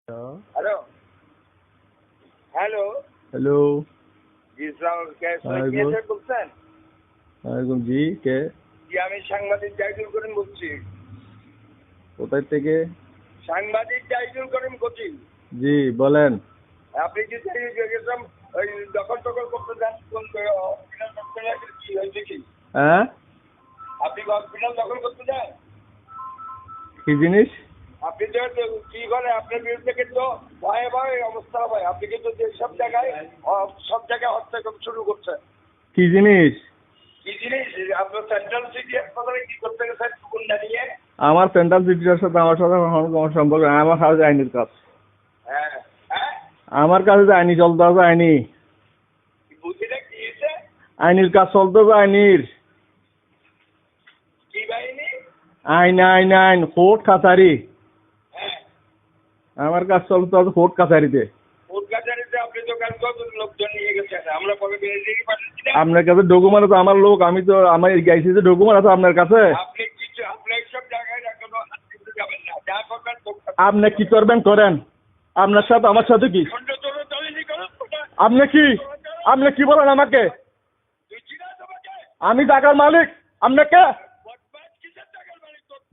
Hello hello hello জি ইসলাম কে বলছেন? ওয়ালাইকুম জি কে জি আমি সাংবাদিক জাহিদুল করিম বলছি। কোথায় থেকে? সাংবাদিক জাহিদুল করিম বলছি। জি বলেন। আপনি কি গেছিলাম ওই দখল টখল করতে যান কোন হসপিটাল কি হয়েছে কি? হ্যাঁ আপনি হসপিটাল দখল করতে যান? কি জিনিস? আপনি যে কি বলে আপনার বিরুদ্ধে কিন্তু ভয়ে ভয়ে অবস্থা হবে। আপনি কিন্তু সব জায়গায় হস্তক্ষেপ শুরু করছেন। কি জিনিস? কি জিনিস? আপনার সেন্ট্রাল সিটি হাসপাতালে কি করতে গেছেন গুন্ডা নিয়ে? আমার সেন্ট্রাল সিটির সাথে আমার সাথে কোনো সম্পর্ক নাই। আমার কাছে আইনের কাজ। হ্যাঁ হ্যাঁ আমার কাছে যে আইনি চলতে হবে আইনি বুঝিটা কি হয়েছে? আইনের কাজ চলতে হবে আইনির কি বাহিনী? আইন আইন আইন কোর্ট কাছারি। হ্যাঁ আমার কাজ চলতে হবে কোর্ট কাছারিতে। কোর্ট কাছারিতে আপনি তো কাল কত লোকজন নিয়ে গেছেন, আমরা পরে বেরিয়ে পাঠাচ্ছি না। আপনার কাছে ডকুমেন্ট আছে আমার লোক, আমি তো আমার গাইছি যে ডকুমেন্ট আছে আপনার কাছে। আপনি কিছু আপনি সব জায়গায় কোনো হাত দিতে যাবেন না, যা করবেন আপনি কি করবেন করেন। আপনার সাথে আমার সাথে কি? আপনি কি বলেন আমাকে? আমি টাকার মালিক। আপনাকে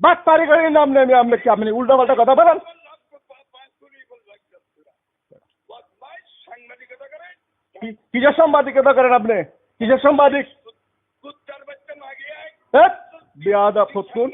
বাদ পারি করি না। আপনি কি আপনি উল্টা পাল্টা কথা বলেন? সাংবাদিকতা করেন কিসের সাংবাদিকতা করেন আপনি? কিসের সাংবাদিক? কুত্তার বাচ্চা মাগিয়ে বেয়াদব ফতুন।